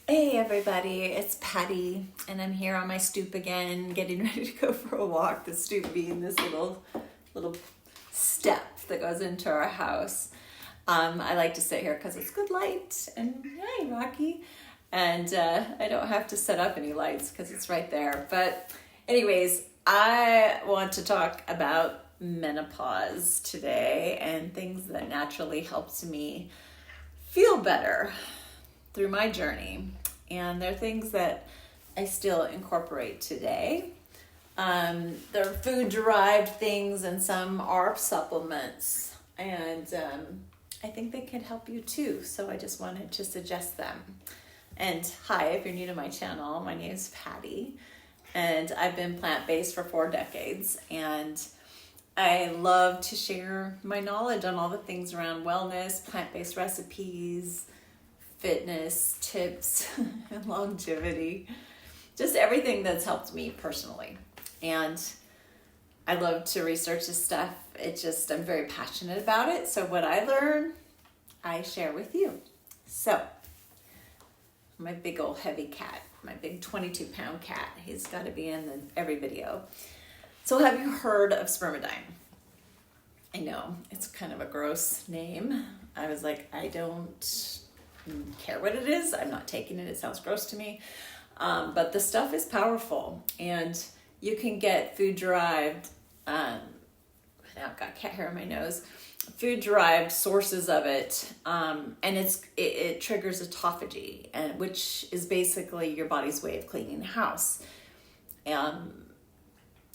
Hey everybody, it's Patty, and I'm here on my stoop again, getting ready to go for a walk. The stoop being this little step that goes into our house. I like to sit here because it's good light, and hey, Rocky, and I don't have to set up any lights because it's right there. But anyways, I want to talk about menopause today and things that naturally helped me feel better through my journey. And they're things that I still incorporate today. They're food derived things, and some are supplements. And I think they can help you too. So I just wanted to suggest them. And hi, if you're new to my channel, my name is Patty. And I've been plant-based for 4 decades. And I love to share my knowledge on all the things around wellness, plant-based recipes, fitness tips, and longevity, just everything that's helped me personally. And I love to research this stuff. I'm very passionate about it. So what I learn, I share with you. So my big old heavy cat, my big 22-pound cat, he's got to be in every video. So have you heard of Spermidine? I know it's kind of a gross name. I was like, I don't care what it is. I'm not taking it. It sounds gross to me. But the stuff is powerful, and you can get food derived. Now I've got cat hair on my nose. Food derived sources of it, and it triggers autophagy, and which is basically your body's way of cleaning the house.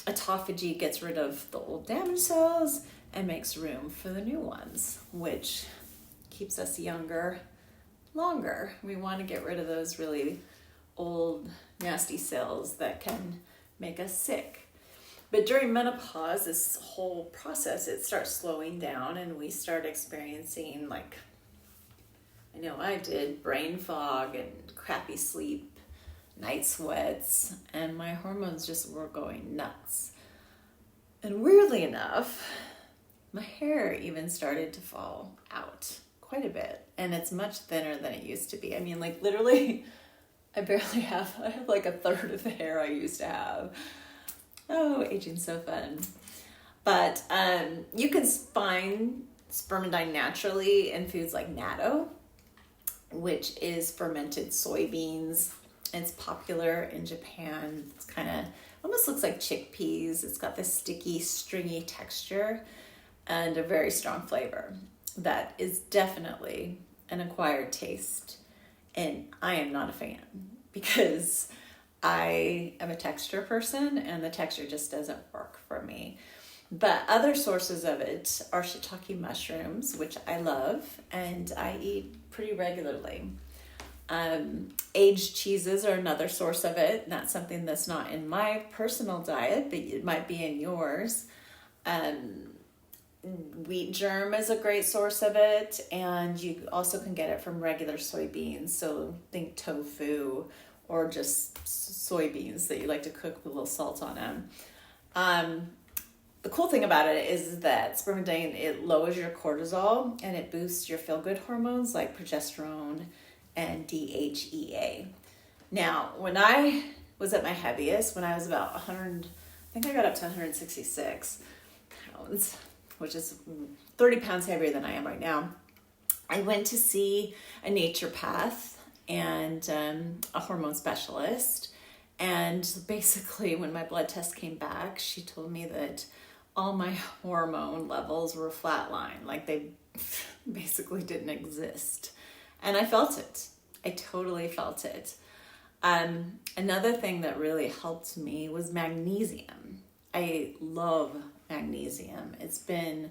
Autophagy gets rid of the old damaged cells and makes room for the new ones, which keeps us younger longer. We want to get rid of those really old, nasty cells that can make us sick. But during menopause, this whole process, it starts slowing down, and we start experiencing, like, I know I did, brain fog and crappy sleep, night sweats, and my hormones just were going nuts. And weirdly enough, my hair even started to fall out quite a bit, and it's much thinner than it used to be. I mean, like, literally, I have like a third of the hair I used to have. Oh, aging's so fun. But you can find Spermidine naturally in foods like natto, which is fermented soybeans. It's popular in Japan. It's kind of almost looks like chickpeas. It's got this sticky, stringy texture and a very strong flavor. That is definitely an acquired taste, and I am not a fan because I am a texture person, and the texture just doesn't work for me. But other sources of it are shiitake mushrooms, which I love and I eat pretty regularly. Aged cheeses are another source of it, and that's something that's not in my personal diet, but it might be in yours. Wheat germ is a great source of it, and you also can get it from regular soybeans. So think tofu or just soybeans that you like to cook with a little salt on them. The cool thing about it is that Spermidine, it lowers your cortisol and it boosts your feel-good hormones like progesterone and DHEA. Now, when I was at my heaviest, when I was about 100, I think I got up to 166 pounds, which is 30 pounds heavier than I am right now. I went to see a naturopath and a hormone specialist. And basically, when my blood test came back, she told me that all my hormone levels were flatline, like they basically didn't exist. And I felt it. I totally felt it. Another thing that really helped me was magnesium. I love magnesium. It's been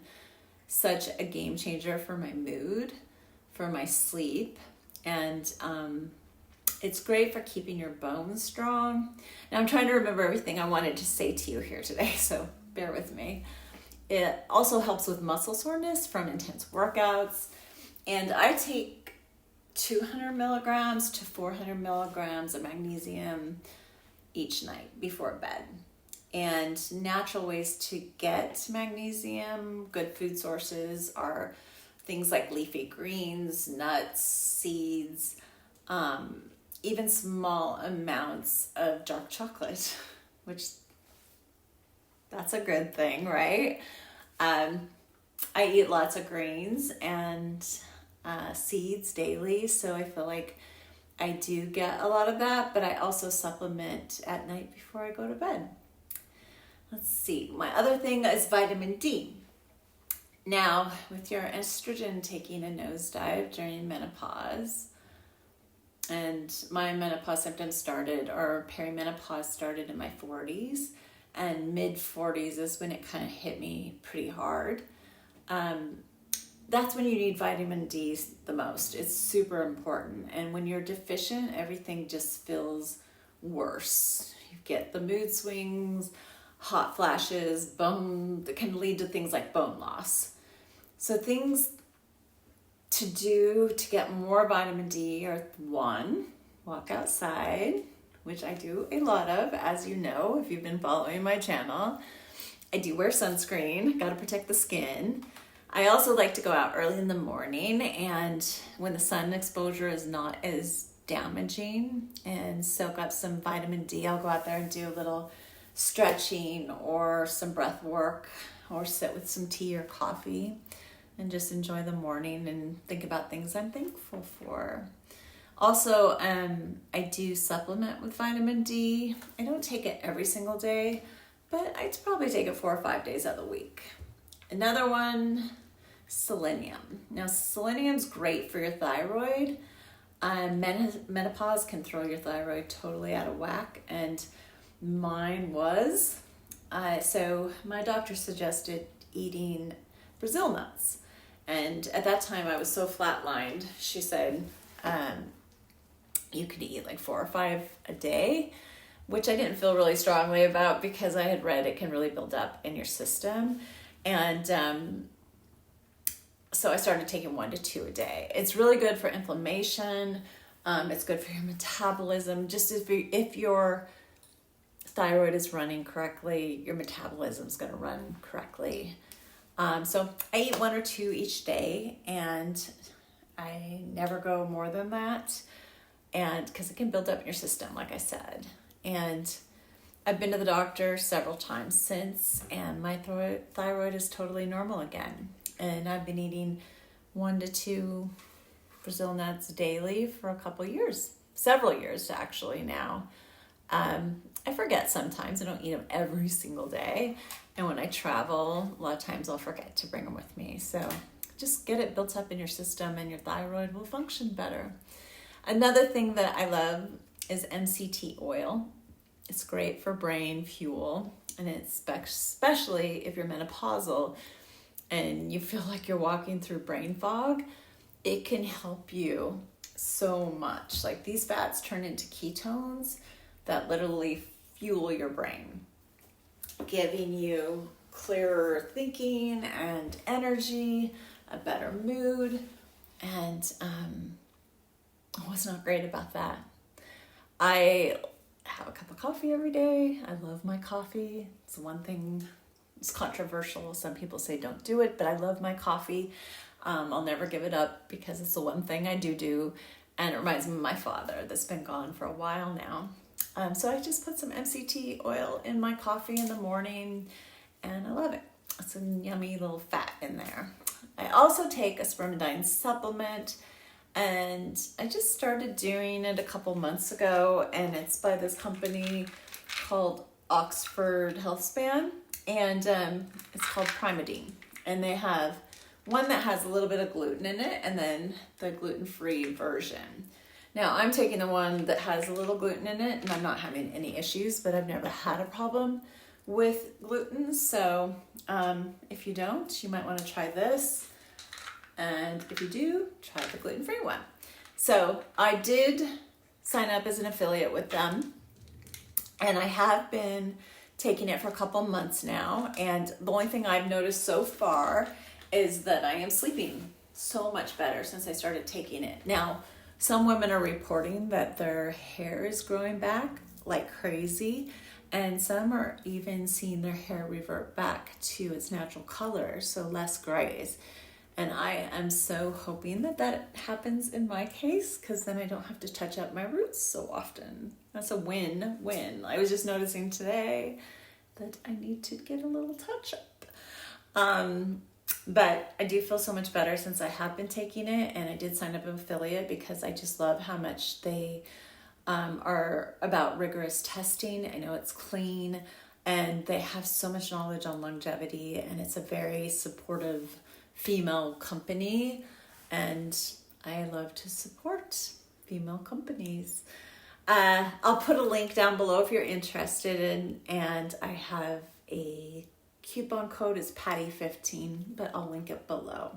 such a game changer for my mood, for my sleep, and it's great for keeping your bones strong. Now I'm trying to remember everything I wanted to say to you here today, so bear with me. It also helps with muscle soreness from intense workouts, and I take 200 milligrams to 400 milligrams of magnesium each night before bed. And natural ways to get magnesium, good food sources, are things like leafy greens, nuts, seeds, even small amounts of dark chocolate, which that's a good thing, right? I eat lots of grains and seeds daily, so I feel like I do get a lot of that, but I also supplement at night before I go to bed. Let's see, my other thing is vitamin D. Now, with your estrogen taking a nosedive during menopause, and my menopause symptoms started, or perimenopause started in my 40s, and mid-40s is when it kind of hit me pretty hard. That's when you need vitamin D the most. It's super important. And when you're deficient, everything just feels worse. You get the mood swings, hot flashes, bone, that can lead to things like bone loss. So things to do to get more vitamin D are: 1, walk outside, which I do a lot of, as you know, if you've been following my channel. I do wear sunscreen, gotta protect the skin. I also like to go out early in the morning, and when the sun exposure is not as damaging, and soak up some vitamin D. I'll go out there and do a little stretching or some breath work, or sit with some tea or coffee and just enjoy the morning and think about things I'm thankful for. Also, I do supplement with vitamin D. I don't take it every single day, but I probably take it 4 or 5 days out of the week. Another one, selenium. Now, selenium's great for your thyroid. Menopause can throw your thyroid totally out of whack, and mine was. So my doctor suggested eating Brazil nuts. And at that time I was so flatlined, she said, you could eat like 4 or 5 a day, which I didn't feel really strongly about because I had read it can really build up in your system. And so I started taking 1 to 2 a day. It's really good for inflammation. It's good for your metabolism. Just if your thyroid is running correctly, your metabolism is going to run correctly. So I eat 1 or 2 each day, and I never go more than that, and because it can build up in your system, like I said. And I've been to the doctor several times since, and my thyroid is totally normal again. And I've been eating 1 to 2 Brazil nuts daily for a couple years, several years actually now. I forget sometimes. I don't eat them every single day. And when I travel, a lot of times I'll forget to bring them with me. So just get it built up in your system and your thyroid will function better. Another thing that I love is MCT oil. It's great for brain fuel, and it's especially if you're menopausal and you feel like you're walking through brain fog, it can help you so much. Like, these fats turn into ketones that literally fuel your brain, giving you clearer thinking and energy, a better mood, and I was not great about that. I have a cup of coffee every day. I love my coffee. It's one thing, it's controversial. Some people say don't do it, but I love my coffee. I'll never give it up because it's the one thing I do, and it reminds me of my father that's been gone for a while now. So I just put some MCT oil in my coffee in the morning, and I love it. It's a yummy little fat in there. I also take a Spermidine supplement, and I just started doing it a couple months ago, and it's by this company called Oxford Healthspan, and it's called Pregnenolone. And they have one that has a little bit of gluten in it, and then the gluten-free version. Now, I'm taking the one that has a little gluten in it, and I'm not having any issues, but I've never had a problem with gluten. So if you don't, you might want to try this. And if you do, try the gluten-free one. So I did sign up as an affiliate with them, and I have been taking it for a couple months now. And the only thing I've noticed so far is that I am sleeping so much better since I started taking it. Now, some women are reporting that their hair is growing back like crazy, and some are even seeing their hair revert back to its natural color, so less grays. And I am so hoping that that happens in my case, because then I don't have to touch up my roots so often. That's a win-win. I was just noticing today that I need to get a little touch up. But I do feel so much better since I have been taking it, and I did sign up an affiliate because I just love how much they are about rigorous testing. I know it's clean, and they have so much knowledge on longevity, and it's a very supportive female company, and I love to support female companies. I'll put a link down below if you're interested in, and I have a coupon code is Patty15, but I'll link it below.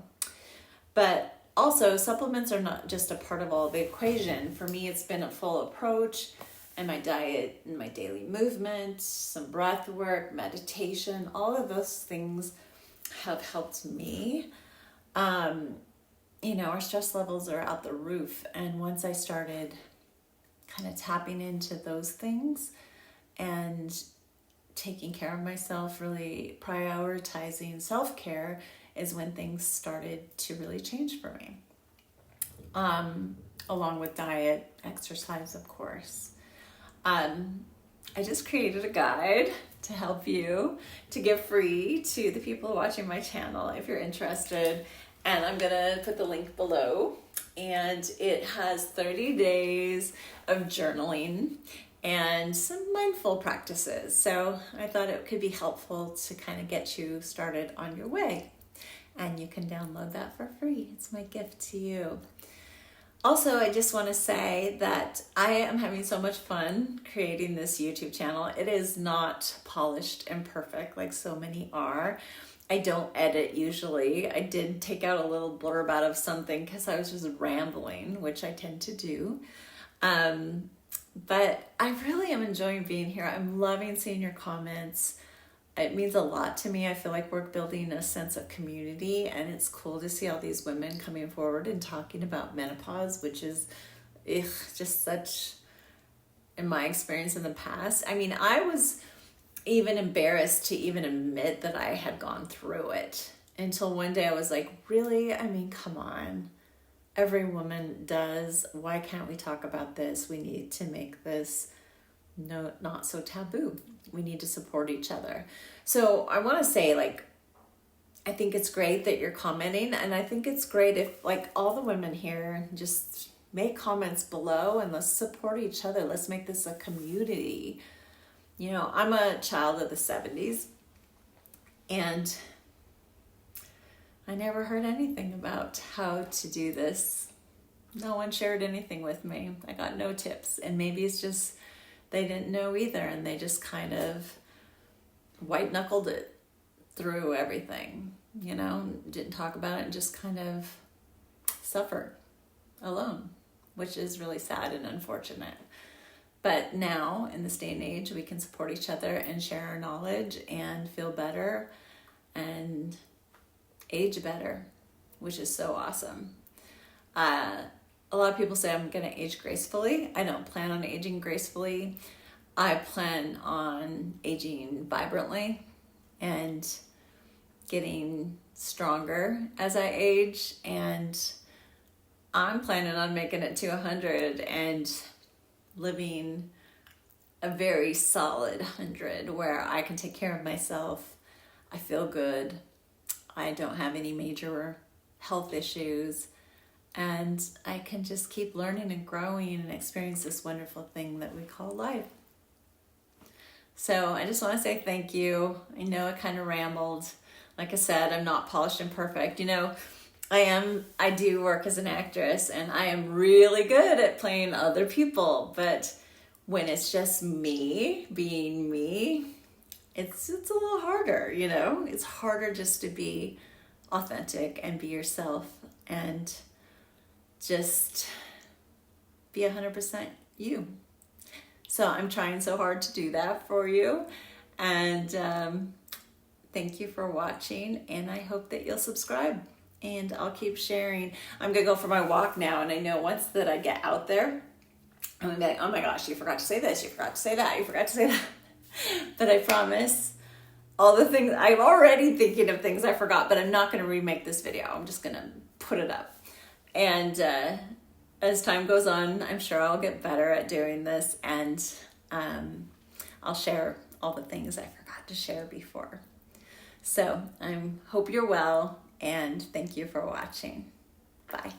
But also, supplements are not just a part of all the equation. For me, it's been a full approach, and my diet and my daily movement, some breath work, meditation, all of those things have helped me. Our stress levels are out the roof, and once I started kind of tapping into those things and taking care of myself, really prioritizing self-care, is when things started to really change for me. Along with diet, exercise, of course. I just created a guide to help you to give free to the people watching my channel if you're interested. And I'm gonna put the link below. And it has 30 days of journaling and some mindful practices. So I thought it could be helpful to kind of get you started on your way. And you can download that for free. It's my gift to you. Also, I just want to say that I am having so much fun creating this YouTube channel. It is not polished and perfect like so many are. I don't edit usually. I did take out a little blurb out of something because I was just rambling, which I tend to do. But I really am enjoying being here. I'm loving seeing your comments. It means a lot to me. I feel like we're building a sense of community, and it's cool to see all these women coming forward and talking about menopause, which is just such, in my experience in the past. I mean, I was even embarrassed to even admit that I had gone through it until one day I was like, really? I mean, come on. Every woman does. Why can't we talk about this? We need to make this not so taboo. We need to support each other. So I want to say, I think it's great that you're commenting, and I think it's great if all the women here just make comments below and let's support each other. Let's make this a community. I'm a child of the 70s, and I never heard anything about how to do this. No one shared anything with me. I got no tips, and maybe it's just they didn't know either, and they just kind of white-knuckled it through everything, didn't talk about it and just kind of suffered alone, which is really sad and unfortunate. But now, in this day and age, we can support each other and share our knowledge and feel better and age better, which is so awesome. A lot of people say I'm going to age gracefully. I don't plan on aging gracefully. I plan on aging vibrantly and getting stronger as I age. And I'm planning on making it to 100 and living a very solid 100 where I can take care of myself. I feel good. I don't have any major health issues. And I can just keep learning and growing and experience this wonderful thing that we call life. So I just want to say thank you. I know I kind of rambled. Like I said, I'm not polished and perfect. I do work as an actress, and I am really good at playing other people. But when it's just me being me, it's a little harder, It's harder just to be authentic and be yourself and just be 100% you. So I'm trying so hard to do that for you. And thank you for watching, and I hope that you'll subscribe. And I'll keep sharing. I'm going to go for my walk now, and I know once that I get out there, I'm going to be like, oh my gosh, you forgot to say this, you forgot to say that, you forgot to say that. But I promise all the things. I'm already thinking of things I forgot, but I'm not going to remake this video. I'm just going to put it up. And as time goes on, I'm sure I'll get better at doing this, and I'll share all the things I forgot to share before. So I hope you're well, and thank you for watching. Bye.